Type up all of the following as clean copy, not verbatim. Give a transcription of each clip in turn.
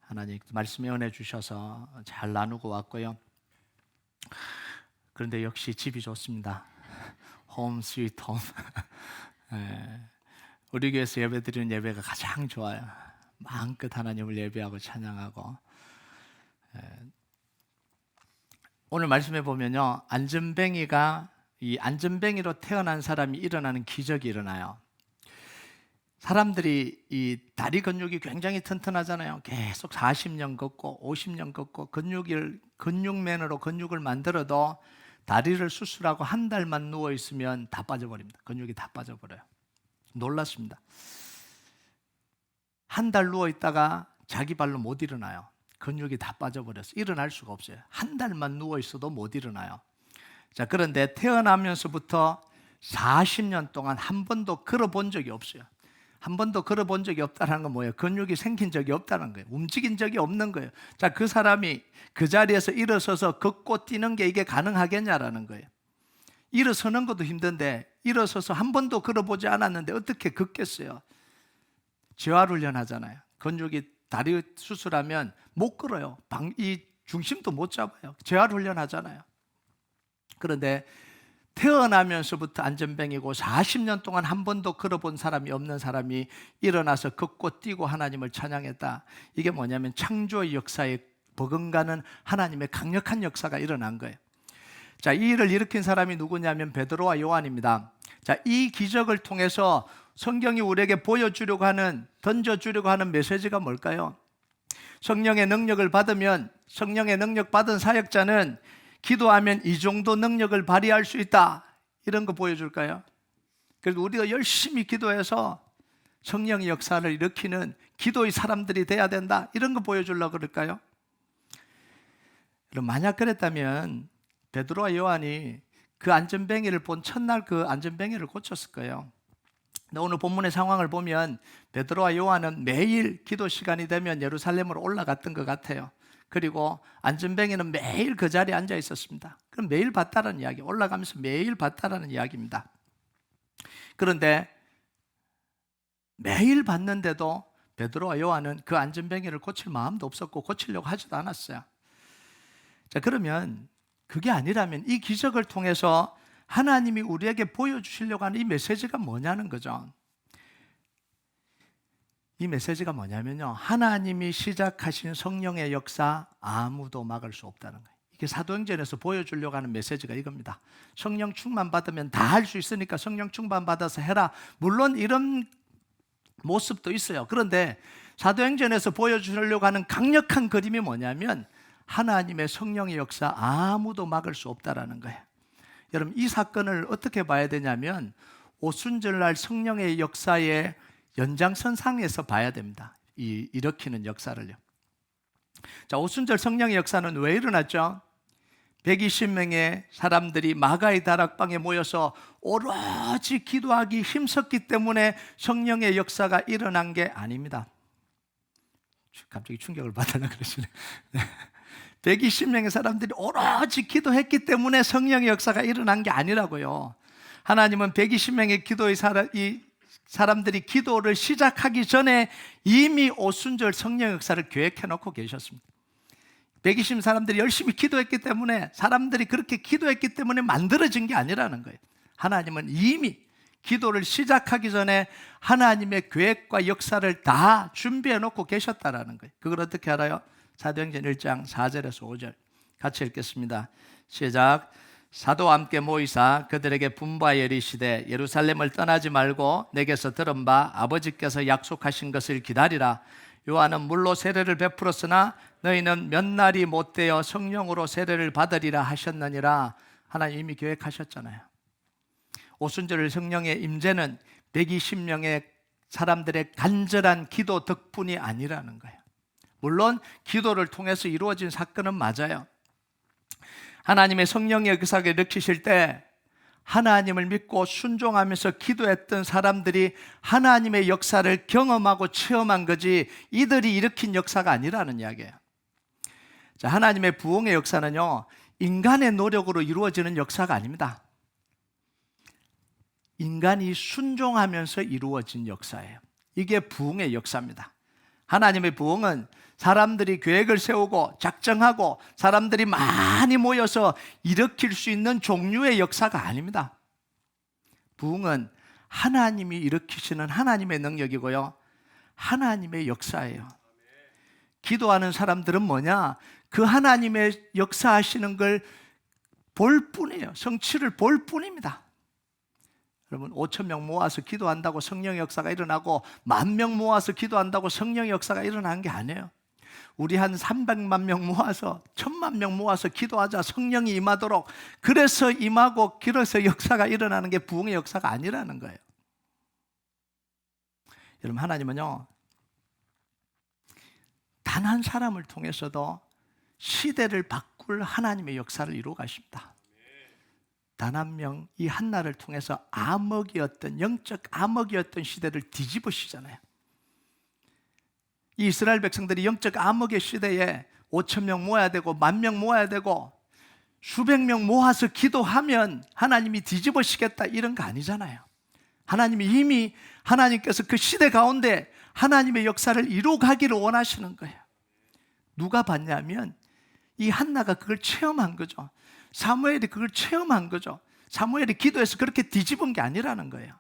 하나님 말씀에 은혜 주셔서 잘 나누고 왔고요. 그런데 역시 집이 좋습니다. 홈 스위트 홈. 우리 교회에서 예배드리는 예배가 가장 좋아요. 마음껏 하나님을 예배하고 찬양하고. 오늘 말씀해 보면요, 이 안전뱅이로 태어난 사람이 일어나는 기적이 일어나요. 사람들이 이 다리 근육이 굉장히 튼튼하잖아요. 계속 40년 걷고 50년 걷고 근육맨으로 근육을 만들어도 다리를 수술하고 한 달만 누워 있으면 다 빠져버립니다. 근육이 다 빠져버려요. 놀랐습니다. 한 달 누워 있다가 자기 발로 못 일어나요. 근육이 다 빠져버려서 일어날 수가 없어요. 한 달만 누워 있어도 못 일어나요. 자, 그런데 태어나면서부터 40년 동안 한 번도 걸어본 적이 없어요. 한 번도 걸어본 적이 없다는 건 뭐예요? 근육이 생긴 적이 없다는 거예요. 움직인 적이 없는 거예요. 자, 그 사람이 그 자리에서 일어서서 걷고 뛰는 게 이게 가능하겠냐라는 거예요. 일어서는 것도 힘든데 일어서서 한 번도 걸어보지 않았는데 어떻게 걷겠어요? 재활훈련 하잖아요. 근육이 다리 수술하면 못 걸어요. 이 중심도 못 잡아요. 재활훈련 하잖아요. 그런데 태어나면서부터 안전뱅이고 40년 동안 한 번도 걸어본 사람이 없는 사람이 일어나서 걷고 뛰고 하나님을 찬양했다. 이게 뭐냐면 창조의 역사에 버금가는 하나님의 강력한 역사가 일어난 거예요. 자, 이 일을 일으킨 사람이 누구냐면 베드로와 요한입니다. 자, 이 기적을 통해서 성경이 우리에게 보여주려고 하는, 던져주려고 하는 메시지가 뭘까요? 성령의 능력을 받으면, 성령의 능력 받은 사역자는 기도하면 이 정도 능력을 발휘할 수 있다, 이런 거 보여줄까요? 그래도 우리가 열심히 기도해서 성령의 역사를 일으키는 기도의 사람들이 돼야 된다, 이런 거 보여주려고 그럴까요? 그럼 만약 그랬다면 베드로와 요한이 그 안전뱅이를 본 첫날 그 안전뱅이를 고쳤을 거예요. 근데 오늘 본문의 상황을 보면 베드로와 요한은 매일 기도 시간이 되면 예루살렘으로 올라갔던 것 같아요. 그리고 안전뱅이는 매일 그 자리에 앉아 있었습니다. 그럼 매일 봤다는 이야기, 올라가면서 매일 봤다는 이야기입니다. 그런데 매일 봤는데도 베드로와 요한은 그 안전뱅이를 고칠 마음도 없었고 고치려고 하지도 않았어요. 자, 그러면 그게 아니라면 이 기적을 통해서 하나님이 우리에게 보여주시려고 하는 이 메시지가 뭐냐는 거죠. 이 메시지가 뭐냐면요, 하나님이 시작하신 성령의 역사 아무도 막을 수 없다는 거예요. 이게 사도행전에서 보여주려고 하는 메시지가 이겁니다. 성령 충만 받으면 다 할 수 있으니까 성령 충만 받아서 해라. 물론 이런 모습도 있어요. 그런데 사도행전에서 보여주려고 하는 강력한 그림이 뭐냐면 하나님의 성령의 역사 아무도 막을 수 없다라는 거예요. 여러분, 이 사건을 어떻게 봐야 되냐면 오순절날 성령의 역사의 연장선상에서 봐야 됩니다. 일으키는 역사를요. 자, 오순절 성령의 역사는 왜 일어났죠? 120명의 사람들이 마가의 다락방에 모여서 오로지 기도하기 힘썼기 때문에 성령의 역사가 일어난 게 아닙니다. 갑자기 충격을 받으려고 그러시네. 120명의 사람들이 오로지 기도했기 때문에 성령의 역사가 일어난 게 아니라고요. 하나님은 120명의 사람들이 기도를 시작하기 전에 이미 오순절 성령 역사를 계획해 놓고 계셨습니다. 120 사람들이 열심히 기도했기 때문에, 사람들이 그렇게 기도했기 때문에 만들어진 게 아니라는 거예요. 하나님은 이미 기도를 시작하기 전에 하나님의 계획과 역사를 다 준비해 놓고 계셨다라는 거예요. 그걸 어떻게 알아요? 사도행전 1장 4절에서 5절 같이 읽겠습니다. 시작. 사도와 함께 모이사 그들에게 분부하여 이르시되 예루살렘을 떠나지 말고 내게서 들은 바 아버지께서 약속하신 것을 기다리라. 요한은 물로 세례를 베풀었으나 너희는 몇 날이 못되어 성령으로 세례를 받으리라 하셨느니라. 하나님 이미 계획하셨잖아요. 오순절 성령의 임재는 120명의 사람들의 간절한 기도 덕분이 아니라는 거예요. 물론 기도를 통해서 이루어진 사건은 맞아요. 하나님의 성령의 역사를 일으키실 때 하나님을 믿고 순종하면서 기도했던 사람들이 하나님의 역사를 경험하고 체험한 거지 이들이 일으킨 역사가 아니라는 이야기예요. 자, 하나님의 부흥의 역사는요, 인간의 노력으로 이루어지는 역사가 아닙니다. 인간이 순종하면서 이루어진 역사예요. 이게 부흥의 역사입니다. 하나님의 부흥은 사람들이 계획을 세우고 작정하고 사람들이 많이 모여서 일으킬 수 있는 종류의 역사가 아닙니다. 부흥은 하나님이 일으키시는 하나님의 능력이고요, 하나님의 역사예요. 기도하는 사람들은 뭐냐? 그 하나님의 역사하시는 걸 볼 뿐이에요. 성취를 볼 뿐입니다. 여러분, 5,000명 모아서 기도한다고 성령의 역사가 일어나고 10,000명 모아서 기도한다고 성령의 역사가 일어나는 게 아니에요. 우리 한 300만 명 모아서 1,000만 명 모아서 기도하자, 성령이 임하도록. 그래서 임하고 그래서 역사가 일어나는 게 부흥의 역사가 아니라는 거예요. 여러분, 하나님은요, 단 한 사람을 통해서도 시대를 바꿀 하나님의 역사를 이루어 가십니다. 단 한 명, 이 한나를 통해서 암흑이었던, 영적 암흑이었던 시대를 뒤집으시잖아요. 이 이스라엘 백성들이 영적 암흑의 시대에 5,000명 모아야 되고 10,000명 모아야 되고 수백 명 모아서 기도하면 하나님이 뒤집으시겠다, 이런 거 아니잖아요. 하나님이 이미, 하나님께서 그 시대 가운데 하나님의 역사를 이루어 가기를 원하시는 거예요. 누가 봤냐면 이 한나가 그걸 체험한 거죠. 사무엘이 그걸 체험한 거죠. 사무엘이 기도해서 그렇게 뒤집은 게 아니라는 거예요.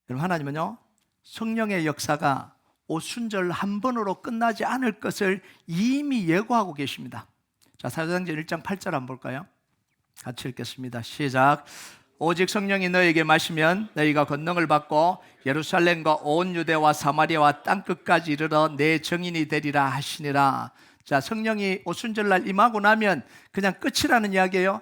여러분, 하나님은요, 성령의 역사가 오순절 한 번으로 끝나지 않을 것을 이미 예고하고 계십니다. 자, 사도행전 1장 8절 한번 볼까요? 같이 읽겠습니다. 시작. 오직 성령이 너에게 마시면 너희가 권능을 받고 예루살렘과 온 유대와 사마리아와 땅끝까지 이르러 내 증인이 되리라 하시니라. 자, 성령이 오순절날 임하고 나면 그냥 끝이라는 이야기예요.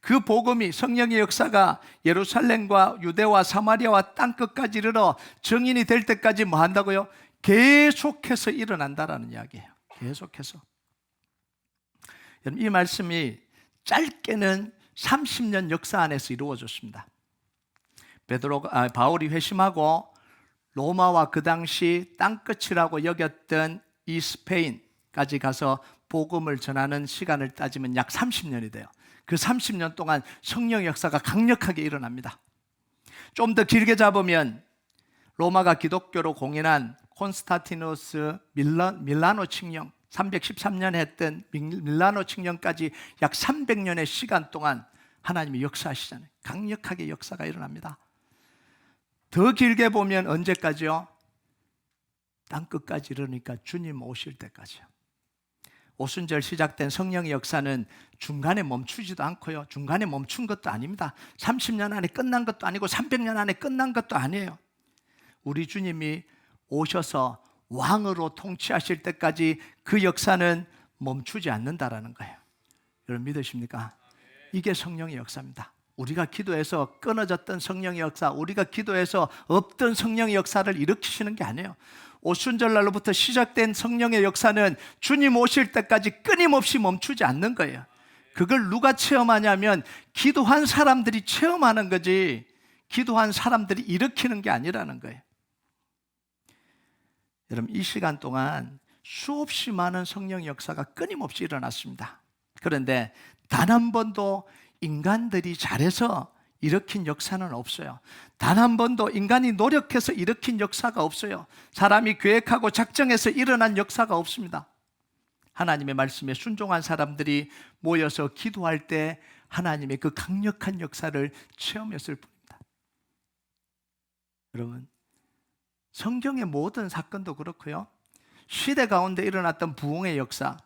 그 복음이, 성령의 역사가 예루살렘과 유대와 사마리아와 땅끝까지 이르러 증인이 될 때까지 뭐 한다고요? 계속해서 일어난다라는 이야기예요. 계속해서. 여러분, 이 말씀이 짧게는 30년 역사 안에서 이루어졌습니다. 바울이 회심하고 로마와 그 당시 땅끝이라고 여겼던 이 스페인까지 가서 복음을 전하는 시간을 따지면 약 30년이 돼요. 그 30년 동안 성령의 역사가 강력하게 일어납니다. 좀 더 길게 잡으면 로마가 기독교로 공인한 콘스탄티누스 밀라노 칙령, 313년 했던 밀라노 칙령까지 약 300년의 시간 동안 하나님이 역사하시잖아요. 강력하게 역사가 일어납니다. 더 길게 보면 언제까지요? 땅끝까지 이르니까 주님 오실 때까지요. 오순절 시작된 성령의 역사는 중간에 멈추지도 않고요, 중간에 멈춘 것도 아닙니다. 30년 안에 끝난 것도 아니고 300년 안에 끝난 것도 아니에요. 우리 주님이 오셔서 왕으로 통치하실 때까지 그 역사는 멈추지 않는다라는 거예요. 여러분, 믿으십니까? 이게 성령의 역사입니다. 우리가 기도해서 끊어졌던 성령의 역사, 우리가 기도해서 없던 성령의 역사를 일으키시는 게 아니에요. 오순절날로부터 시작된 성령의 역사는 주님 오실 때까지 끊임없이 멈추지 않는 거예요. 그걸 누가 체험하냐면 기도한 사람들이 체험하는 거지, 기도한 사람들이 일으키는 게 아니라는 거예요. 여러분, 이 시간 동안 수없이 많은 성령의 역사가 끊임없이 일어났습니다. 그런데 단 한 번도 인간들이 잘해서 일으킨 역사는 없어요. 단 한 번도 인간이 노력해서 일으킨 역사가 없어요. 사람이 계획하고 작정해서 일어난 역사가 없습니다. 하나님의 말씀에 순종한 사람들이 모여서 기도할 때 하나님의 그 강력한 역사를 체험했을 뿐입니다. 여러분, 성경의 모든 사건도 그렇고요, 시대 가운데 일어났던 부흥의 역사,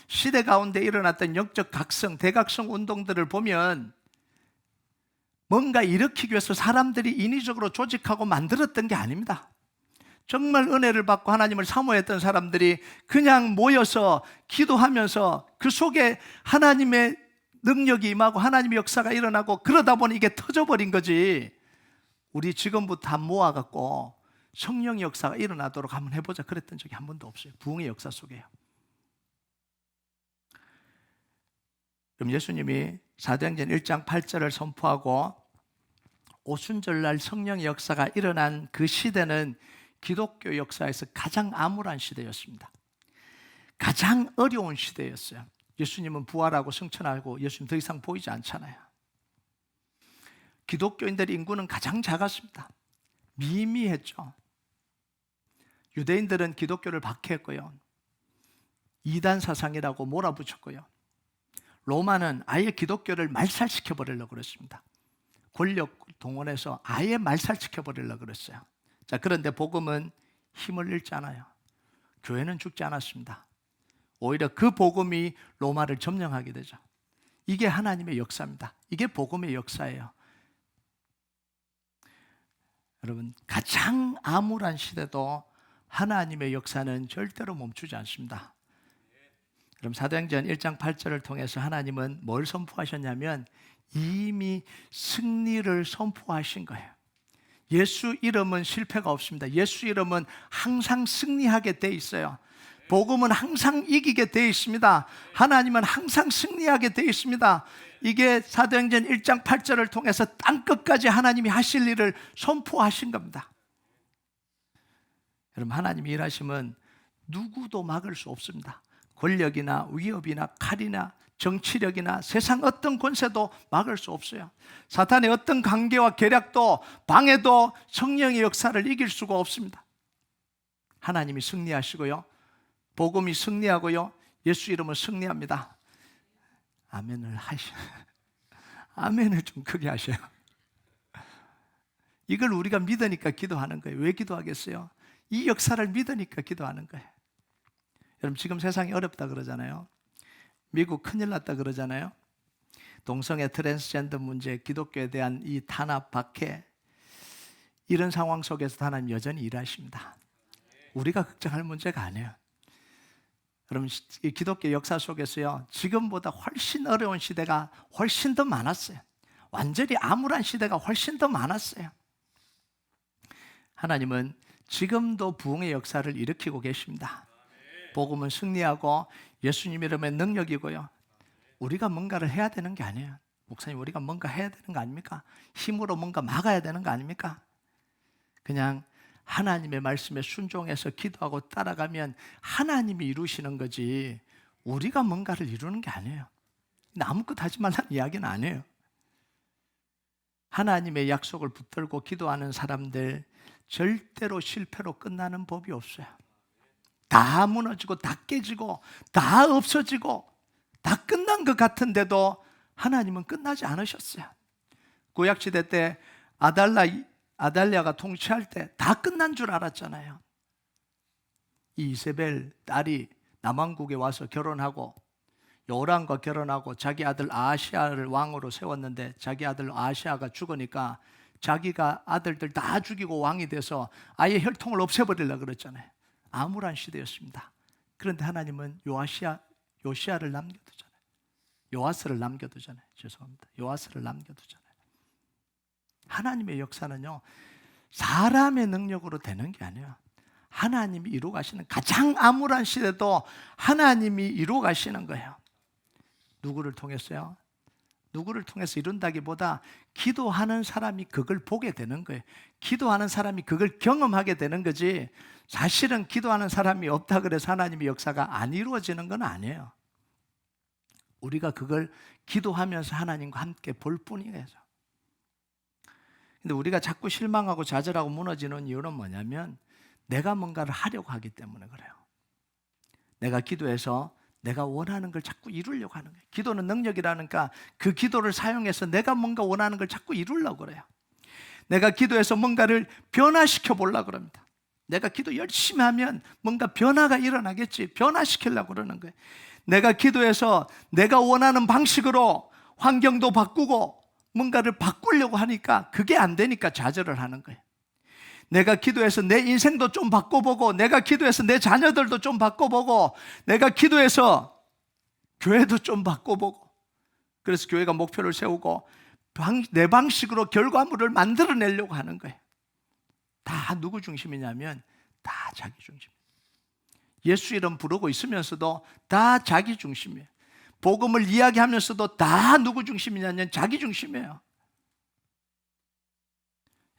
시대 가운데 일어났던 영적 각성, 대각성 운동들을 보면 뭔가 일으키기 위해서 사람들이 인위적으로 조직하고 만들었던 게 아닙니다. 정말 은혜를 받고 하나님을 사모했던 사람들이 그냥 모여서 기도하면서 그 속에 하나님의 능력이 임하고 하나님의 역사가 일어나고, 그러다 보니 이게 터져버린 거지. 우리 지금부터 한 모아갖고 성령의 역사가 일어나도록 한번 해보자 그랬던 적이 한 번도 없어요. 부흥의 역사 속에요. 그럼 예수님이 사도행전 1장 8절을 선포하고 오순절날 성령의 역사가 일어난 그 시대는 기독교 역사에서 가장 암울한 시대였습니다. 가장 어려운 시대였어요. 예수님은 부활하고 승천하고 예수님 더 이상 보이지 않잖아요. 기독교인들의 인구는 가장 작았습니다. 미미했죠. 유대인들은 기독교를 박해했고요. 이단 사상이라고 몰아붙였고요. 로마는 아예 기독교를 말살시켜 버리려고 그랬습니다. 권력 동원해서 아예 말살시켜 버리려고 그랬어요. 자, 그런데 복음은 힘을 잃지 않아요. 교회는 죽지 않았습니다. 오히려 그 복음이 로마를 점령하게 되죠. 이게 하나님의 역사입니다. 이게 복음의 역사예요. 여러분, 가장 암울한 시대도 하나님의 역사는 절대로 멈추지 않습니다. 그럼 사도행전 1장 8절을 통해서 하나님은 뭘 선포하셨냐면 이미 승리를 선포하신 거예요. 예수 이름은 실패가 없습니다. 예수 이름은 항상 승리하게 돼 있어요. 복음은 항상 이기게 돼 있습니다. 하나님은 항상 승리하게 돼 있습니다. 이게 사도행전 1장 8절을 통해서 땅끝까지 하나님이 하실 일을 선포하신 겁니다. 여러분, 하나님이 일하시면 누구도 막을 수 없습니다. 권력이나 위협이나 칼이나 정치력이나 세상 어떤 권세도 막을 수 없어요. 사탄의 어떤 관계와 계략도 방해도 성령의 역사를 이길 수가 없습니다. 하나님이 승리하시고요, 복음이 승리하고요, 예수 이름은 승리합니다. 아멘을 아멘을 좀 크게 하셔요. 이걸 우리가 믿으니까 기도하는 거예요. 왜 기도하겠어요? 이 역사를 믿으니까 기도하는 거예요. 여러분, 지금 세상이 어렵다 그러잖아요. 미국 큰일 났다 그러잖아요. 동성애, 트랜스젠더 문제, 기독교에 대한 이 탄압, 박해, 이런 상황 속에서 하나님 여전히 일하십니다. 우리가 걱정할 문제가 아니에요. 여러분, 이 기독교 역사 속에서요, 지금보다 훨씬 어려운 시대가 훨씬 더 많았어요. 완전히 암울한 시대가 훨씬 더 많았어요. 하나님은 지금도 부흥의 역사를 일으키고 계십니다. 복음은 승리하고 예수님 이름의 능력이고요. 우리가 뭔가를 해야 되는 게 아니에요. 목사님, 우리가 뭔가 해야 되는 거 아닙니까? 힘으로 뭔가 막아야 되는 거 아닙니까? 그냥 하나님의 말씀에 순종해서 기도하고 따라가면 하나님이 이루시는 거지 우리가 뭔가를 이루는 게 아니에요. 아무것도 하지 말라는 이야기는 아니에요. 하나님의 약속을 붙들고 기도하는 사람들 절대로 실패로 끝나는 법이 없어요. 다 무너지고 다 깨지고 다 없어지고 다 끝난 것 같은데도 하나님은 끝나지 않으셨어요. 구약시대 때 아달랴가 통치할 때 다 끝난 줄 알았잖아요. 이 이세벨 딸이 남왕국에 와서 결혼하고 요람과 결혼하고 자기 아들 아하시아를 왕으로 세웠는데 자기 아들 아하시아가 죽으니까 자기가 아들들 다 죽이고 왕이 돼서 아예 혈통을 없애버리려고 그랬잖아요. 암울한 시대였습니다. 그런데 하나님은 요시아를 남겨두잖아요. 요아스를 남겨두잖아요. 죄송합니다. 요아스를 남겨두잖아요. 하나님의 역사는요, 사람의 능력으로 되는 게 아니에요. 하나님이 이루어 가시는, 가장 암울한 시대도 하나님이 이루어 가시는 거예요. 누구를 통해서요? 누구를 통해서 이룬다기보다 기도하는 사람이 그걸 보게 되는 거예요. 기도하는 사람이 그걸 경험하게 되는 거지, 사실은 기도하는 사람이 없다 그래서 하나님의 역사가 안 이루어지는 건 아니에요. 우리가 그걸 기도하면서 하나님과 함께 볼 뿐이에요. 근데 우리가 자꾸 실망하고 좌절하고 무너지는 이유는 뭐냐면 내가 뭔가를 하려고 하기 때문에 그래요. 내가 기도해서 내가 원하는 걸 자꾸 이루려고 하는 거예요. 기도는 능력이라니까 그 기도를 사용해서 내가 뭔가 원하는 걸 자꾸 이루려고 그래요. 내가 기도해서 뭔가를 변화시켜 보려고 그럽니다. 내가 기도 열심히 하면 뭔가 변화가 일어나겠지, 변화시키려고 그러는 거예요. 내가 기도해서 내가 원하는 방식으로 환경도 바꾸고 뭔가를 바꾸려고 하니까 그게 안 되니까 좌절을 하는 거예요. 내가 기도해서 내 인생도 좀 바꿔보고, 내가 기도해서 내 자녀들도 좀 바꿔보고, 내가 기도해서 교회도 좀 바꿔보고, 그래서 교회가 목표를 세우고 내 방식으로 결과물을 만들어내려고 하는 거예요. 다 누구 중심이냐면 다 자기 중심. 예수 이름 부르고 있으면서도 다 자기 중심이에요. 복음을 이야기하면서도 다 누구 중심이냐면 자기 중심이에요.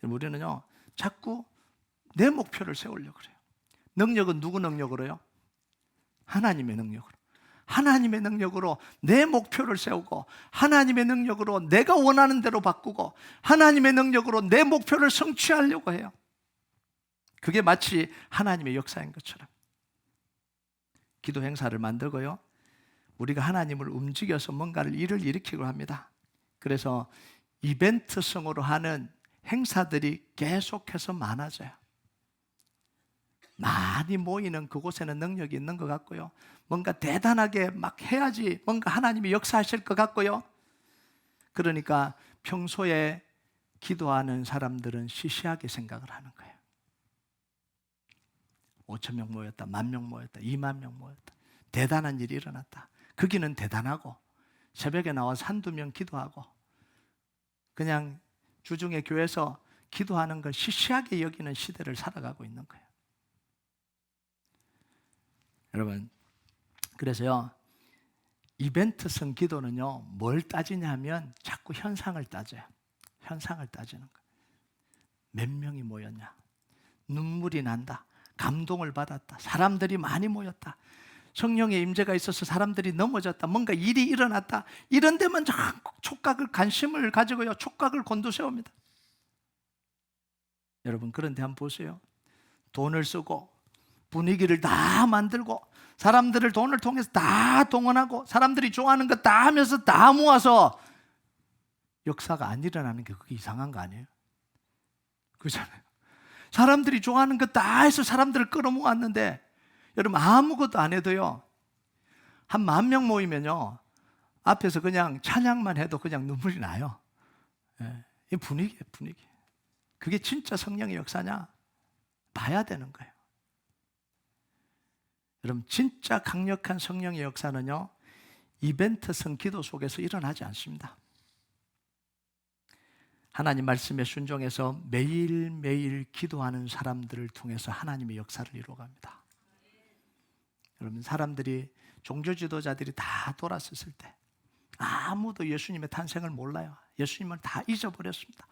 우리는요, 자꾸 내 목표를 세우려고 그래요. 능력은 누구 능력으로요? 하나님의 능력으로. 하나님의 능력으로 내 목표를 세우고, 하나님의 능력으로 내가 원하는 대로 바꾸고, 하나님의 능력으로 내 목표를 성취하려고 해요. 그게 마치 하나님의 역사인 것처럼. 기도 행사를 만들고요, 우리가 하나님을 움직여서 뭔가를 일을 일으키고 합니다. 그래서 이벤트성으로 하는 행사들이 계속해서 많아져요. 많이 모이는 그곳에는 능력이 있는 것 같고요, 뭔가 대단하게 막 해야지 뭔가 하나님이 역사하실 것 같고요. 그러니까 평소에 기도하는 사람들은 시시하게 생각을 하는 거예요. 5천 명 모였다, 10,000명 모였다, 20,000명 모였다, 대단한 일이 일어났다. 거기는 대단하고 새벽에 나와서 한두 명 기도하고 그냥 주중에 교회에서 기도하는 걸 시시하게 여기는 시대를 살아가고 있는 거예요. 여러분, 그래서요, 이벤트성 기도는요, 뭘 따지냐 하면 자꾸 현상을 따져요. 현상을 따지는 거예요. 몇 명이 모였냐, 눈물이 난다, 감동을 받았다, 사람들이 많이 모였다, 성령의 임재가 있어서 사람들이 넘어졌다, 뭔가 일이 일어났다, 이런 데만 자꾸 촉각을, 관심을 가지고요, 촉각을 곤두세웁니다. 여러분, 그런데 한번 보세요. 돈을 쓰고 분위기를 다 만들고 사람들을 돈을 통해서 다 동원하고 사람들이 좋아하는 거 다 하면서 다 모아서 역사가 안 일어나는 게 그게 이상한 거 아니에요? 그렇잖아요. 사람들이 좋아하는 거 다 해서 사람들을 끌어모았는데, 여러분, 아무것도 안 해도요, 한 10,000명 모이면요, 앞에서 그냥 찬양만 해도 그냥 눈물이 나요. 예, 이 분위기예요, 분위기. 그게 진짜 성령의 역사냐? 봐야 되는 거예요. 여러분, 진짜 강력한 성령의 역사는요, 이벤트성 기도 속에서 일어나지 않습니다. 하나님 말씀에 순종해서 매일매일 기도하는 사람들을 통해서 하나님의 역사를 이루어갑니다. 여러분, 사람들이, 종교 지도자들이 다 돌아섰을 때 아무도 예수님의 탄생을 몰라요. 예수님을 다 잊어버렸습니다.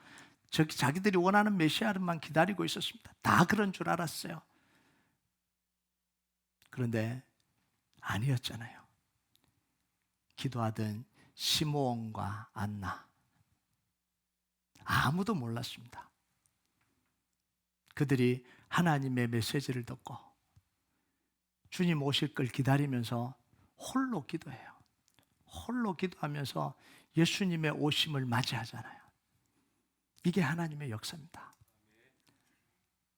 자기들이 원하는 메시아를만 기다리고 있었습니다. 다 그런 줄 알았어요. 그런데 아니었잖아요. 기도하던 시므온과 안나, 아무도 몰랐습니다. 그들이 하나님의 메시지를 듣고 주님 오실 걸 기다리면서 홀로 기도해요. 홀로 기도하면서 예수님의 오심을 맞이하잖아요. 이게 하나님의 역사입니다.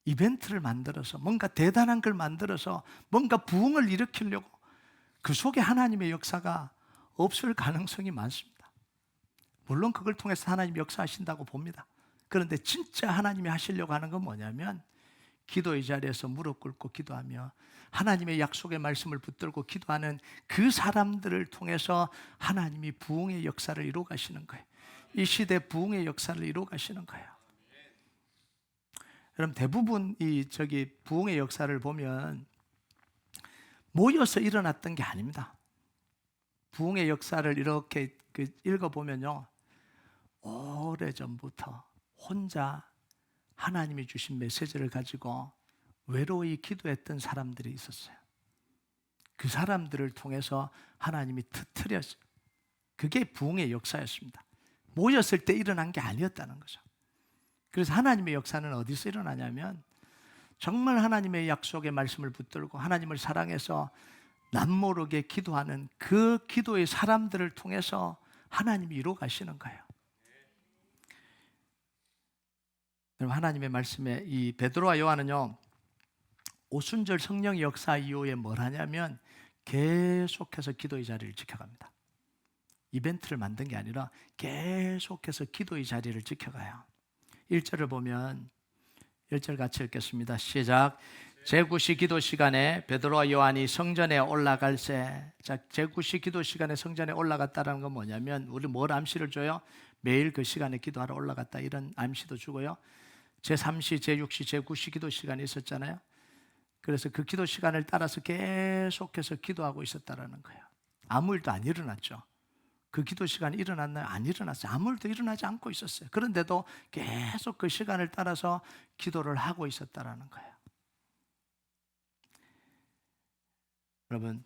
이벤트를 만들어서, 뭔가 대단한 걸 만들어서 뭔가 부흥을 일으키려고, 그 속에 하나님의 역사가 없을 가능성이 많습니다. 물론 그걸 통해서 하나님이 역사하신다고 봅니다. 그런데 진짜 하나님이 하시려고 하는 건 뭐냐면, 기도의 자리에서 무릎 꿇고 기도하며 하나님의 약속의 말씀을 붙들고 기도하는 그 사람들을 통해서 하나님이 부흥의 역사를 이루어 가시는 거예요. 이 시대 부흥의 역사를 이루어 가시는 거예요. 여러분, 대부분 부흥의 역사를 보면 모여서 일어났던 게 아닙니다. 부흥의 역사를 이렇게 읽어보면요, 오래전부터 혼자 하나님이 주신 메시지를 가지고 외로이 기도했던 사람들이 있었어요. 그 사람들을 통해서 하나님이 터뜨렸어요. 그게 부흥의 역사였습니다. 모였을 때 일어난 게 아니었다는 거죠. 그래서 하나님의 역사는 어디서 일어나냐면, 정말 하나님의 약속의 말씀을 붙들고 하나님을 사랑해서 남모르게 기도하는 그 기도의 사람들을 통해서 하나님이 이루어 가시는 거예요. 여러분, 하나님의 말씀에 이 베드로와 요한은요, 오순절 성령의 역사 이후에 뭘 하냐면 계속해서 기도의 자리를 지켜갑니다. 이벤트를 만든 게 아니라 계속해서 기도의 자리를 지켜가요. 1절을 보면, 1절 같이 읽겠습니다. 시작. 제9시 기도 시간에 베드로와 요한이 성전에 올라갈새. 자, 제9시 기도 시간에 성전에 올라갔다는 건 뭐냐면, 우리 뭘 암시를 줘요? 매일 그 시간에 기도하러 올라갔다, 이런 암시도 주고요. 제3시, 제6시, 제9시 기도 시간이 있었잖아요. 그래서 그 기도 시간을 따라서 계속해서 기도하고 있었다라는 거예요. 아무 일도 안 일어났죠. 그 기도 시간이 일어났나요? 안 일어났어요. 아무 일도 일어나지 않고 있었어요. 그런데도 계속 그 시간을 따라서 기도를 하고 있었다라는 거예요. 여러분,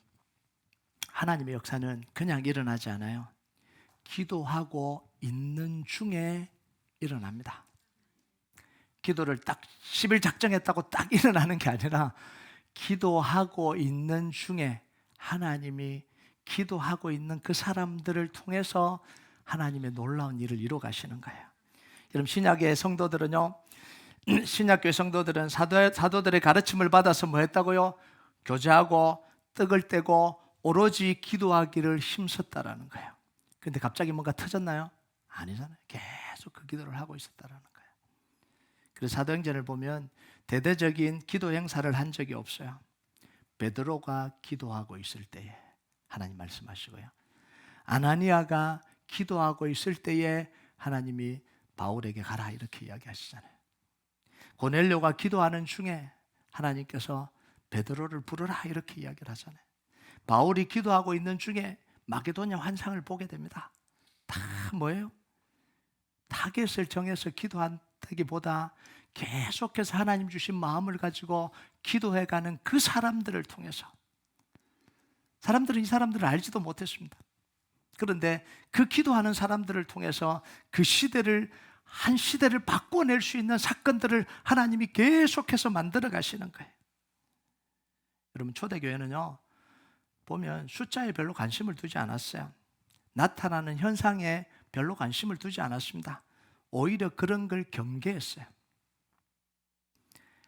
하나님의 역사는 그냥 일어나지 않아요. 기도하고 있는 중에 일어납니다. 기도를 딱 10일 작정했다고 딱 일어나는 게 아니라 기도하고 있는 중에 하나님이 기도하고 있는 그 사람들을 통해서 하나님의 놀라운 일을 이루어 가시는 거예요. 여러분, 신약의 성도들은요, 신약교회 성도들은 사도들의 가르침을 받아서 뭐 했다고요? 교제하고 떡을 떼고 오로지 기도하기를 힘썼다라는 거예요. 근데 갑자기 뭔가 터졌나요? 아니잖아요. 계속 그 기도를 하고 있었다라는 거예요. 그래서 사도행전을 보면 대대적인 기도 행사를 한 적이 없어요. 베드로가 기도하고 있을 때에 하나님 말씀하시고요, 아나니아가 기도하고 있을 때에 하나님이 바울에게 가라 이렇게 이야기하시잖아요. 고넬료가 기도하는 중에 하나님께서 베드로를 부르라 이렇게 이야기를 하잖아요. 바울이 기도하고 있는 중에 마게도냐 환상을 보게 됩니다. 다 뭐예요? 타겟을 정해서 기도한다기보다 계속해서 하나님 주신 마음을 가지고 기도해가는 그 사람들을 통해서, 사람들은 이 사람들을 알지도 못했습니다. 그런데 그 기도하는 사람들을 통해서 그 시대를, 한 시대를 바꿔낼 수 있는 사건들을 하나님이 계속해서 만들어 가시는 거예요. 여러분, 초대교회는요, 보면 숫자에 별로 관심을 두지 않았어요. 나타나는 현상에 별로 관심을 두지 않았습니다. 오히려 그런 걸 경계했어요.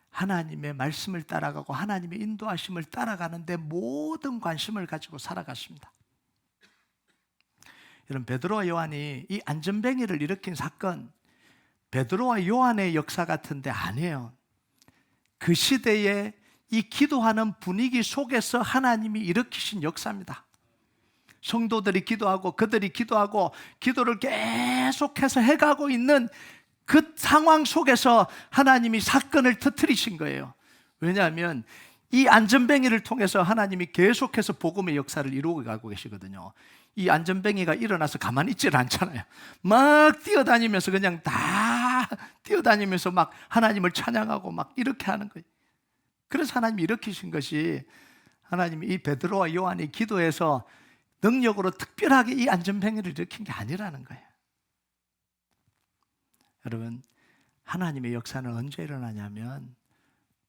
하나님의 말씀을 따라가고 하나님의 인도하심을 따라가는데 모든 관심을 가지고 살아갔습니다. 여러분, 베드로와 요한이 이 안전뱅이를 일으킨 사건, 베드로와 요한의 역사 같은데 아니에요. 그 시대에 이 기도하는 분위기 속에서 하나님이 일으키신 역사입니다. 성도들이 기도하고 그들이 기도하고 기도를 계속해서 해가고 있는 그 상황 속에서 하나님이 사건을 터뜨리신 거예요. 왜냐하면 이 안전뱅이를 통해서 하나님이 계속해서 복음의 역사를 이루어가고 계시거든요. 이 안전뱅이가 일어나서 가만히 있질 않잖아요. 막 뛰어다니면서 그냥 다 뛰어다니면서 막 하나님을 찬양하고 막 이렇게 하는 거예요. 그래서 하나님이 일으키신 것이, 하나님이 이 베드로와 요한이 기도해서 능력으로 특별하게 이 안전뱅이를 일으킨 게 아니라는 거예요. 여러분, 하나님의 역사는 언제 일어나냐면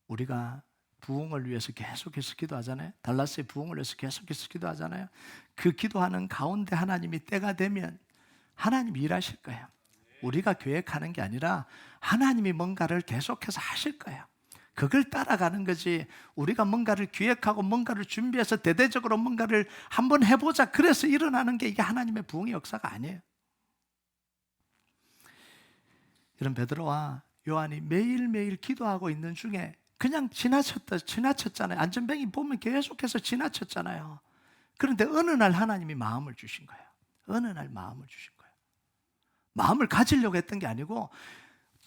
우리가 부흥을 위해서 계속해서 기도하잖아요. 달라스의 부흥을 위해서 계속해서 기도하잖아요. 그 기도하는 가운데 하나님이 때가 되면 하나님이 일하실 거예요. 우리가 계획하는 게 아니라 하나님이 뭔가를 계속해서 하실 거예요. 그걸 따라가는 거지, 우리가 뭔가를 기획하고 뭔가를 준비해서 대대적으로 뭔가를 한번 해보자 그래서 일어나는 게 이게 하나님의 부흥의 역사가 아니에요. 이런 베드로와 요한이 매일매일 기도하고 있는 중에 그냥 지나쳤잖아요. 안전뱅이 보면 계속해서 지나쳤잖아요. 그런데 어느 날 하나님이 마음을 주신 거예요. 어느 날 마음을 주신 거예요. 마음을 가지려고 했던 게 아니고,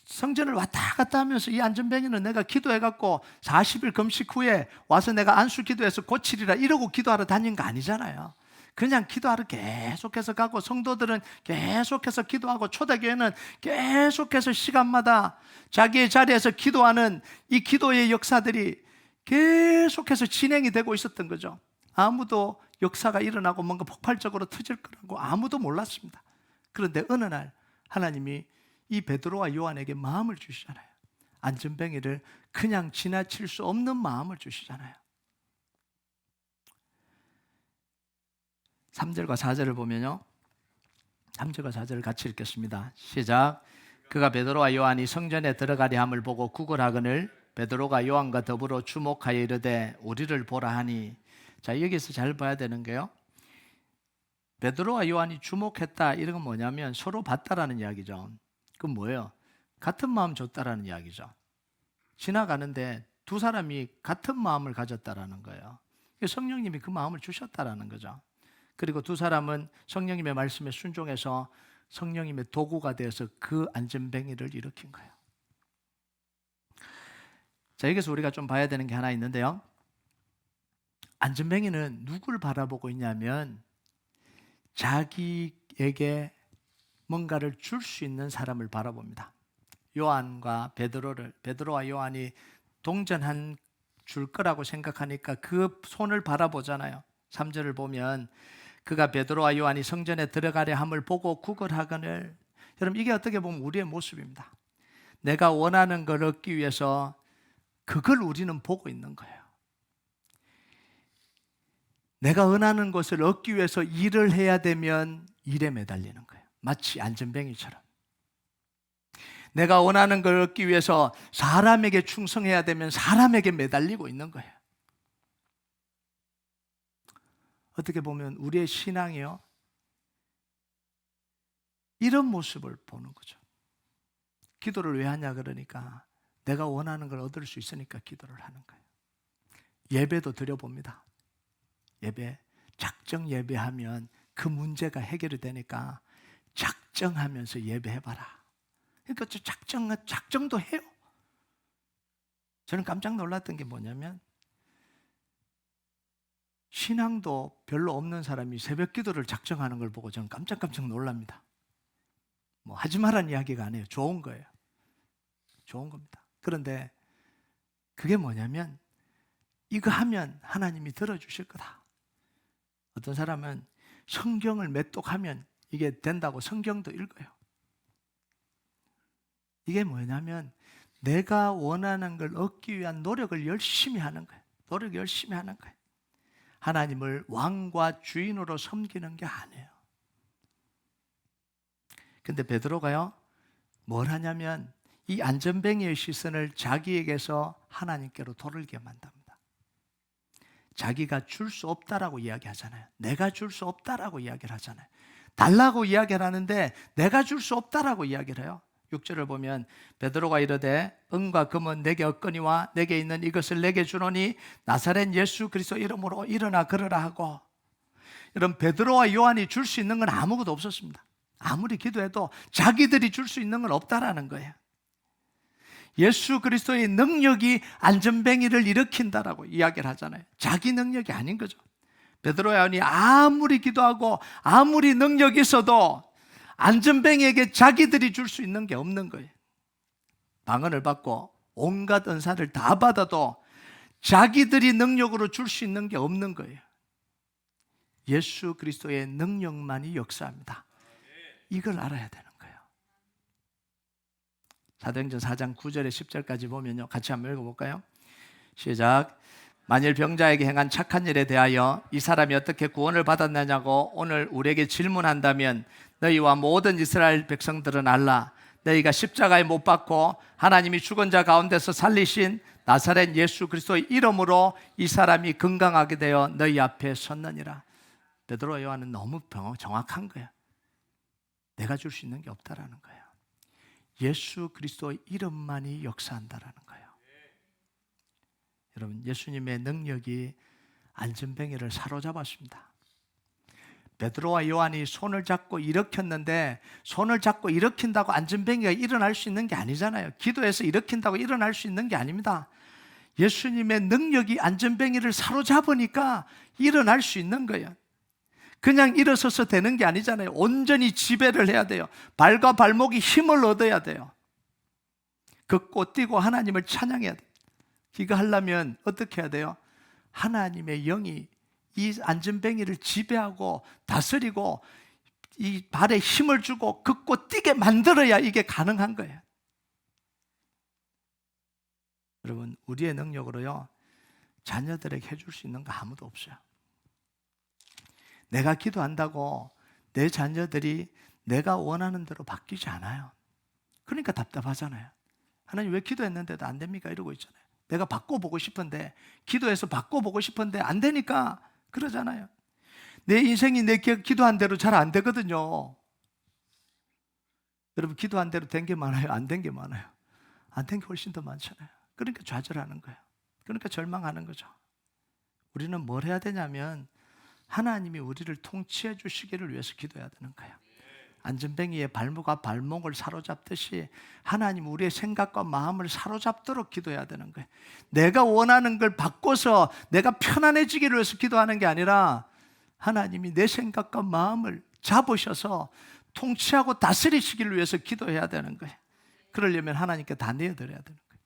성전을 왔다 갔다 하면서 이 안전뱅이는 내가 기도해갖고 40일 금식 후에 와서 내가 안수 기도해서 고치리라 이러고 기도하러 다닌 거 아니잖아요. 그냥 기도하러 계속해서 가고, 성도들은 계속해서 기도하고, 초대교회는 계속해서 시간마다 자기의 자리에서 기도하는 이 기도의 역사들이 계속해서 진행이 되고 있었던 거죠. 아무도 역사가 일어나고 뭔가 폭발적으로 터질 거라고 아무도 몰랐습니다. 그런데 어느 날 하나님이 이 베드로와 요한에게 마음을 주시잖아요. 안전뱅이를 그냥 지나칠 수 없는 마음을 주시잖아요. 3절과 4절을 보면요, 3절과 4절을 같이 읽겠습니다. 시작. 그가 베드로와 요한이 성전에 들어가려 함을 보고 구걸하거늘 베드로가 요한과 더불어 주목하여 이르되 우리를 보라 하니. 자, 여기서 잘 봐야 되는 게요, 베드로와 요한이 주목했다 이런 건 뭐냐면 서로 봤다라는 이야기죠. 그건 뭐예요? 같은 마음 줬다라는 이야기죠. 지나가는데 두 사람이 같은 마음을 가졌다라는 거예요. 성령님이 그 마음을 주셨다라는 거죠. 그리고 두 사람은 성령님의 말씀에 순종해서 성령님의 도구가 되어서 그 안전뱅이를 일으킨 거예요. 자, 여기서 우리가 좀 봐야 되는 게 하나 있는데요, 안전뱅이는 누구를 바라보고 있냐면 자기에게 뭔가를 줄 수 있는 사람을 바라봅니다. 요한과 베드로와 요한이 동전한 줄 거라고 생각하니까 그 손을 바라보잖아요. 3절을 보면 그가 베드로와 요한이 성전에 들어가려 함을 보고 구걸하거늘. 여러분, 이게 어떻게 보면 우리의 모습입니다. 내가 원하는 걸 얻기 위해서 그걸 우리는 보고 있는 거예요. 내가 원하는 것을 얻기 위해서 일을 해야 되면 일에 매달리는 거예요. 마치 안전뱅이처럼. 내가 원하는 걸 얻기 위해서 사람에게 충성해야 되면 사람에게 매달리고 있는 거예요. 어떻게 보면 우리의 신앙이요, 이런 모습을 보는 거죠. 기도를 왜 하냐 그러니까 내가 원하는 걸 얻을 수 있으니까 기도를 하는 거예요. 예배도 드려봅니다. 예배, 작정 예배하면 그 문제가 해결이 되니까 작정하면서 예배해봐라. 그러니까 작정도 해요. 저는 깜짝 놀랐던 게 뭐냐면 신앙도 별로 없는 사람이 새벽 기도를 작정하는 걸 보고 저는 깜짝 놀랍니다. 뭐 하지 말라는 이야기가 아니에요. 좋은 거예요. 좋은 겁니다. 그런데 그게 뭐냐면 이거 하면 하나님이 들어주실 거다. 어떤 사람은 성경을 매독하면 이게 된다고 성경도 읽어요. 이게 뭐냐면 내가 원하는 걸 얻기 위한 노력을 열심히 하는 거예요. 노력을 열심히 하는 거예요. 하나님을 왕과 주인으로 섬기는 게 아니에요. 근데 베드로가요, 뭘 하냐면 이 안전뱅이의 시선을 자기에게서 하나님께로 돌리게 만듭니다. 자기가 줄 수 없다라고 이야기하잖아요. 내가 줄 수 없다라고 이야기를 하잖아요. 달라고 이야기를 하는데 내가 줄 수 없다라고 이야기를 해요. 6절을 보면 베드로가 이르되 은과 금은 내게 없거니와 내게 있는 이것을 내게 주노니 나사렛 예수 그리스도 이름으로 일어나 걸으라 하고. 여러분, 베드로와 요한이 줄 수 있는 건 아무것도 없었습니다. 아무리 기도해도 자기들이 줄 수 있는 건 없다라는 거예요. 예수 그리스도의 능력이 안전뱅이를 일으킨다라고 이야기를 하잖아요. 자기 능력이 아닌 거죠. 베드로와 요한이 아무리 기도하고 아무리 능력이 있어도 안전뱅이에게 자기들이 줄 수 있는 게 없는 거예요. 방언을 받고 온갖 은사를 다 받아도 자기들이 능력으로 줄 수 있는 게 없는 거예요. 예수 그리스도의 능력만이 역사합니다. 이걸 알아야 되는 거예요. 사도행전 4장 9절에 10절까지 보면요, 같이 한번 읽어볼까요? 시작. 만일 병자에게 행한 착한 일에 대하여 이 사람이 어떻게 구원을 받았느냐고 오늘 우리에게 질문한다면 너희와 모든 이스라엘 백성들은 알라. 너희가 십자가에 못 박고 하나님이 죽은 자 가운데서 살리신 나사렛 예수 그리스도의 이름으로 이 사람이 건강하게 되어 너희 앞에 섰느니라. 베드로와 요한은 너무 정확한 거야. 내가 줄 수 있는 게 없다라는 거야. 예수 그리스도의 이름만이 역사한다라는 거예요. 여러분, 예수님의 능력이 안전뱅이를 사로잡았습니다. 베드로와 요한이 손을 잡고 일으켰는데 손을 잡고 일으킨다고 안전뱅이가 일어날 수 있는 게 아니잖아요. 기도해서 일으킨다고 일어날 수 있는 게 아닙니다. 예수님의 능력이 안전뱅이를 사로잡으니까 일어날 수 있는 거예요. 그냥 일어서서 되는 게 아니잖아요. 온전히 지배를 해야 돼요. 발과 발목이 힘을 얻어야 돼요. 걷고 뛰고 하나님을 찬양해야 돼요. 이거 하려면 어떻게 해야 돼요? 하나님의 영이 이 안전뱅이를 지배하고 다스리고 이 발에 힘을 주고 걷고 뛰게 만들어야 이게 가능한 거예요. 여러분, 우리의 능력으로요, 자녀들에게 해줄 수 있는 거 아무도 없어요. 내가 기도한다고 내 자녀들이 내가 원하는 대로 바뀌지 않아요. 그러니까 답답하잖아요. 하나님 왜 기도했는데도 안 됩니까? 이러고 있잖아요. 내가 바꿔보고 싶은데, 기도해서 바꿔보고 싶은데 안 되니까 그러잖아요. 내 인생이 내 기도한 대로 잘 안 되거든요. 여러분, 기도한 대로 된 게 많아요? 안 된 게 많아요? 안 된 게 훨씬 더 많잖아요. 그러니까 좌절하는 거예요. 그러니까 절망하는 거죠. 우리는 뭘 해야 되냐면 하나님이 우리를 통치해 주시기를 위해서 기도해야 되는 거예요. 안전뱅이의 발목과 발목을 사로잡듯이 하나님 우리의 생각과 마음을 사로잡도록 기도해야 되는 거예요. 내가 원하는 걸 바꿔서 내가 편안해지기를 위해서 기도하는 게 아니라 하나님이 내 생각과 마음을 잡으셔서 통치하고 다스리시기를 위해서 기도해야 되는 거예요. 그러려면 하나님께 다 내어드려야 되는 거예요.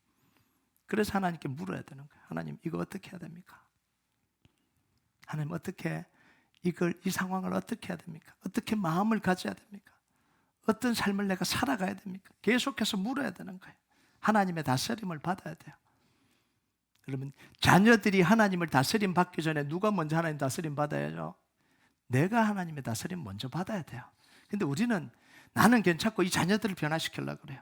그래서 하나님께 물어야 되는 거예요. 하나님, 이거 어떻게 해야 됩니까? 하나님, 어떻게 이 상황을 어떻게 해야 됩니까? 어떻게 마음을 가져야 됩니까? 어떤 삶을 내가 살아가야 됩니까? 계속해서 물어야 되는 거예요. 하나님의 다스림을 받아야 돼요. 여러분, 자녀들이 하나님을 다스림 받기 전에 누가 먼저 하나님 다스림 받아야죠? 내가 하나님의 다스림 먼저 받아야 돼요. 근데 우리는 나는 괜찮고 이 자녀들을 변화시키려고 그래요.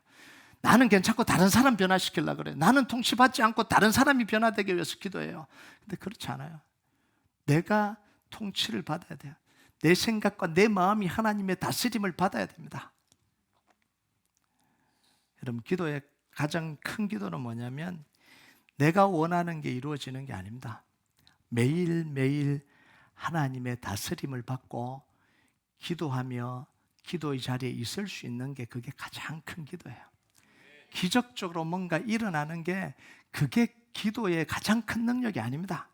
나는 괜찮고 다른 사람 변화시키려고 그래요. 나는 통치받지 않고 다른 사람이 변화되기 위해서 기도해요. 근데 그렇지 않아요. 내가 통치를 받아야 돼요. 내 생각과 내 마음이 하나님의 다스림을 받아야 됩니다. 여러분, 기도의 가장 큰 기도는 뭐냐면 내가 원하는 게 이루어지는 게 아닙니다. 매일매일 하나님의 다스림을 받고 기도하며 기도의 자리에 있을 수 있는 게 그게 가장 큰 기도예요. 기적적으로 뭔가 일어나는 게 그게 기도의 가장 큰 능력이 아닙니다.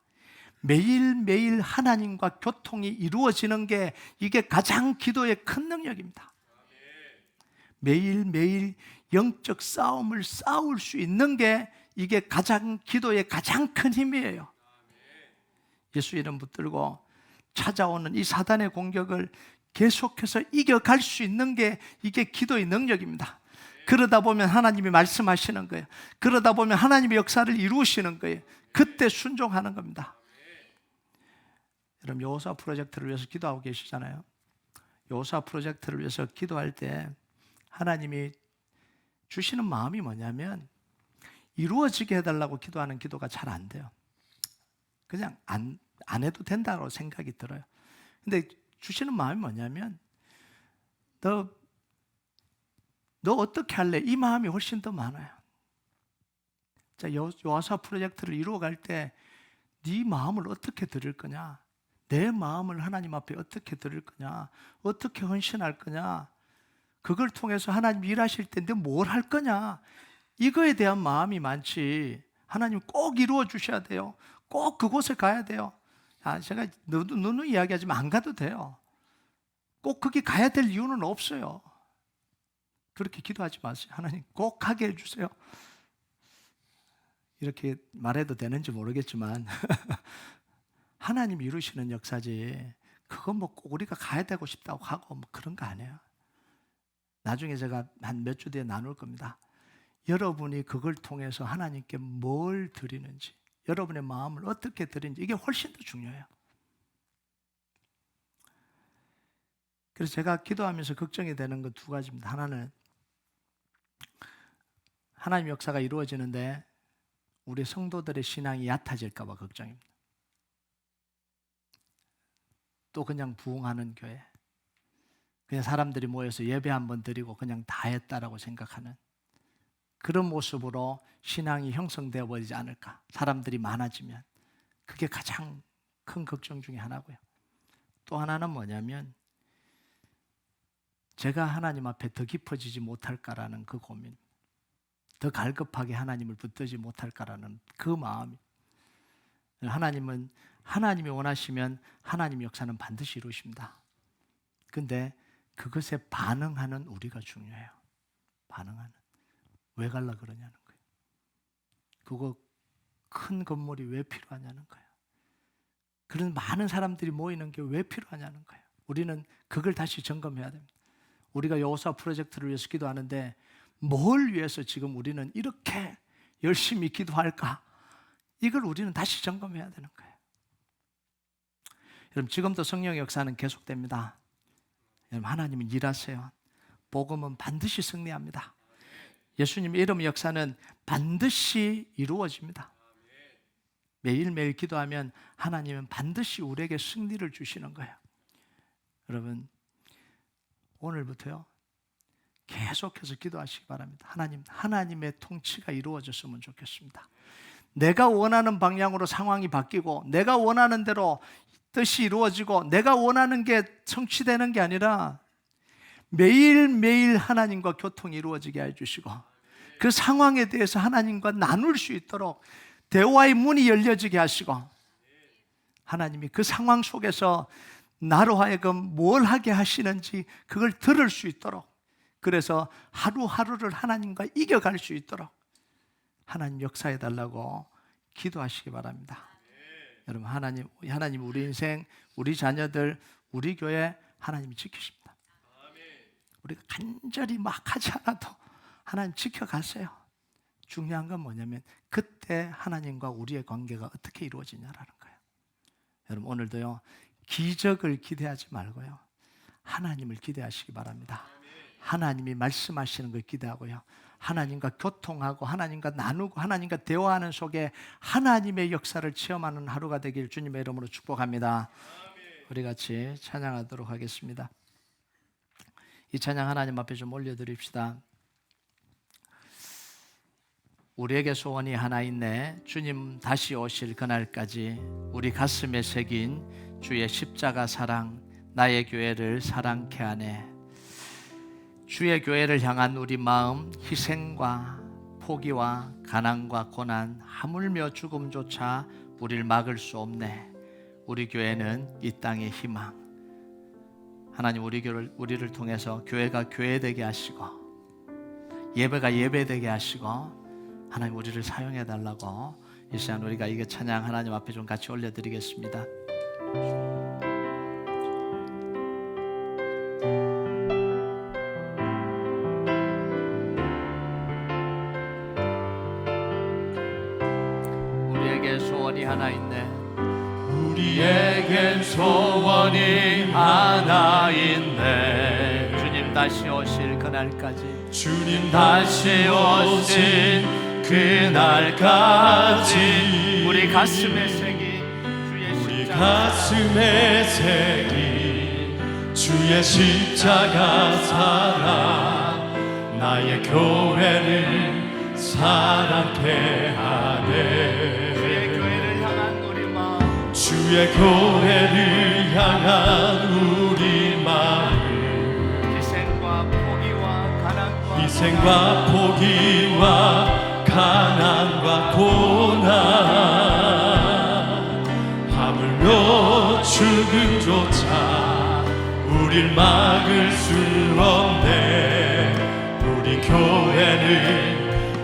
매일매일 하나님과 교통이 이루어지는 게 이게 가장 기도의 큰 능력입니다. 매일매일 영적 싸움을 싸울 수 있는 게 이게 가장 기도의 가장 큰 힘이에요. 예수 이름 붙들고 찾아오는 이 사단의 공격을 계속해서 이겨갈 수 있는 게 이게 기도의 능력입니다. 그러다 보면 하나님이 말씀하시는 거예요. 그러다 보면 하나님의 역사를 이루시는 거예요. 그때 순종하는 겁니다. 여러분, 여호수아 프로젝트를 위해서 기도하고 계시잖아요. 여호수아 프로젝트를 위해서 기도할 때 하나님이 주시는 마음이 뭐냐면 이루어지게 해달라고 기도하는 기도가 잘 안 돼요. 그냥 안 해도 된다고 생각이 들어요. 근데 주시는 마음이 뭐냐면 너 어떻게 할래? 이 마음이 훨씬 더 많아요. 자, 여호수아 프로젝트를 이루어갈 때 네 마음을 어떻게 드릴 거냐? 내 마음을 하나님 앞에 어떻게 드릴 거냐? 어떻게 헌신할 거냐? 그걸 통해서 하나님 일하실 때 너 뭘 할 거냐? 이거에 대한 마음이 많지. 하나님 꼭 이루어 주셔야 돼요. 꼭 그곳에 가야 돼요. 제가 누누이 이야기하지만 안 가도 돼요. 꼭 거기 가야 될 이유는 없어요. 그렇게 기도하지 마세요. 하나님 꼭 가게 해주세요. 이렇게 말해도 되는지 모르겠지만 하나님 이루시는 역사지 그거 뭐 꼭 우리가 가야 되고 싶다고 하고 뭐 그런 거 아니에요. 나중에 제가 한 몇 주 뒤에 나눌 겁니다. 여러분이 그걸 통해서 하나님께 뭘 드리는지, 여러분의 마음을 어떻게 드리는지 이게 훨씬 더 중요해요. 그래서 제가 기도하면서 걱정이 되는 건 두 가지입니다. 하나는 하나님 역사가 이루어지는데 우리 성도들의 신앙이 얕아질까 봐 걱정입니다. 또 그냥 부흥하는 교회, 그냥 사람들이 모여서 예배 한번 드리고 그냥 다 했다라고 생각하는 그런 모습으로 신앙이 형성되어 버리지 않을까. 사람들이 많아지면 그게 가장 큰 걱정 중에 하나고요. 또 하나는 뭐냐면 제가 하나님 앞에 더 깊어지지 못할까라는 그 고민, 더 갈급하게 하나님을 붙들지 못할까라는 그 마음. 하나님은 하나님이 원하시면 하나님 역사는 반드시 이루십니다. 근데 그것에 반응하는 우리가 중요해요. 반응하는. 왜 갈라 그러냐는 거예요. 그거 큰 건물이 왜 필요하냐는 거예요. 그런 많은 사람들이 모이는 게 왜 필요하냐는 거예요. 우리는 그걸 다시 점검해야 됩니다. 우리가 여호수아 프로젝트를 위해서 기도하는데 뭘 위해서 지금 우리는 이렇게 열심히 기도할까? 이걸 우리는 다시 점검해야 되는 거예요. 여러분, 지금도 성령의 역사는 계속됩니다. 여러분, 하나님은 일하세요. 복음은 반드시 승리합니다. 예수님의 이름의 역사는 반드시 이루어집니다. 매일매일 기도하면 하나님은 반드시 우리에게 승리를 주시는 거예요. 여러분, 오늘부터요 계속해서 기도하시기 바랍니다. 하나님의 통치가 이루어졌으면 좋겠습니다. 내가 원하는 방향으로 상황이 바뀌고 내가 원하는 대로 뜻이 이루어지고 내가 원하는 게 성취되는 게 아니라 매일매일 하나님과 교통이 이루어지게 해주시고 그 상황에 대해서 하나님과 나눌 수 있도록 대화의 문이 열려지게 하시고 하나님이 그 상황 속에서 나로 하여금 뭘 하게 하시는지 그걸 들을 수 있도록, 그래서 하루하루를 하나님과 이겨갈 수 있도록 하나님 역사해 달라고 기도하시기 바랍니다. 여러분, 하나님 우리 인생, 우리 자녀들, 우리 교회 하나님이 지키십니다. 우리가 간절히 막 하지 않아도 하나님 지켜가세요. 중요한 건 뭐냐면 그때 하나님과 우리의 관계가 어떻게 이루어지냐라는 거예요. 여러분 오늘도요, 기적을 기대하지 말고요, 하나님을 기대하시기 바랍니다. 하나님이 말씀하시는 걸 기대하고요, 하나님과 교통하고 하나님과 나누고 하나님과 대화하는 속에 하나님의 역사를 체험하는 하루가 되길 주님의 이름으로 축복합니다. 우리 같이 찬양하도록 하겠습니다. 이 찬양 하나님 앞에 좀 올려드립시다. 우리에게 소원이 하나 있네. 주님 다시 오실 그날까지 우리 가슴에 새긴 주의 십자가 사랑, 나의 교회를 사랑케 하네. 주의 교회를 향한 우리 마음, 희생과 포기와 가난과 고난, 하물며 죽음조차 우리를 막을 수 없네. 우리 교회는 이 땅의 희망. 하나님 우리를 통해서 교회가 교회되게 하시고 예배가 예배되게 하시고 하나님 우리를 사용해 달라고 이 시간 우리가 이게 찬양 하나님 앞에 좀 같이 올려드리겠습니다. 우리에게 소원이 하나 있네. 우리에겐 소원이 하나 있네. 주님 다시 오실 그날까지, 주님 다시 오신 그날까지 우리 가슴에 새긴 주의 우리 십자가, 가슴에 새긴 주의 십자가 사랑, 나의 교회를 사랑케 하네. 주의 교회를 향한 우리 마음, 주의 교회를 향한 우리 마음, 희생과 포기와 가난과 고난, 하물며 죽음조차 우릴 막을 수 없네. 우리 교회는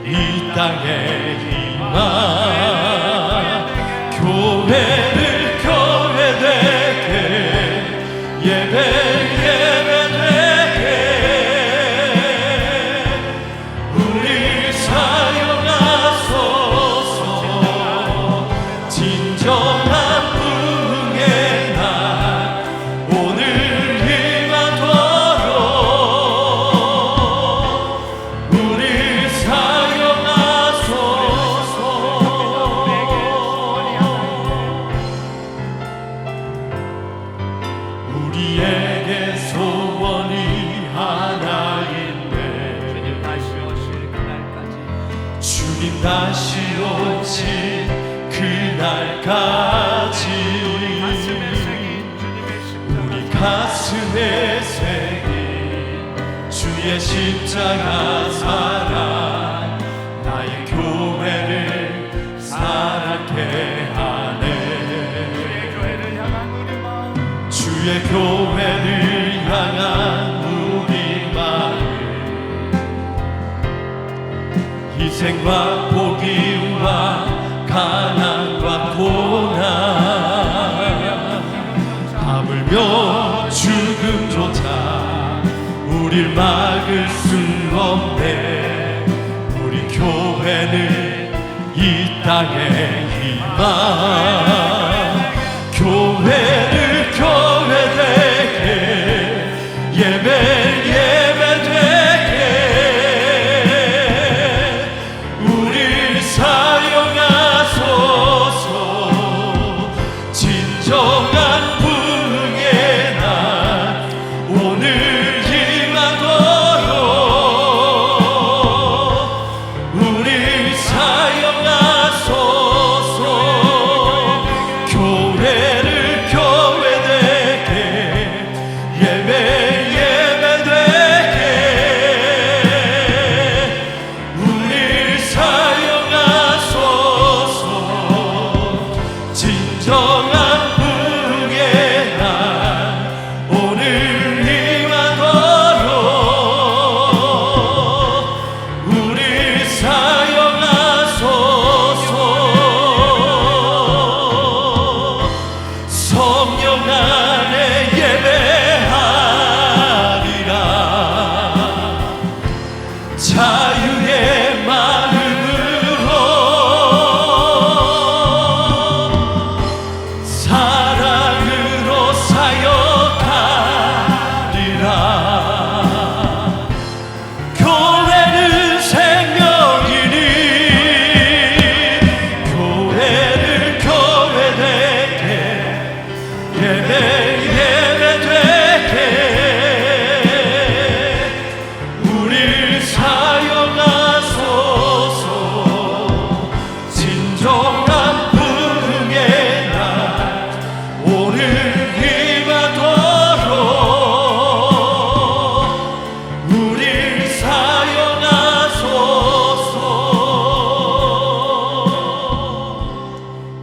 이 땅의 희망, 교회를 교회되게 예배되게 우리 사용하소서. 진정한 부흥의 날 오늘 임하도록 우리 사용하소서. 우리에게 소원이 하나 있네. 주님 다시 오실 그날까지, 주님 다시 오신 그날까지 우리 가슴에 새긴 주의 십자가 사랑, 나의 교회를 사랑케 하네. 주의 교회를 향한 우리 마음, 희생과 포기와 가난과 고난, 하물며 죽음조차 우릴 막을 수 없네. 우리 교회는 이 땅의 희망,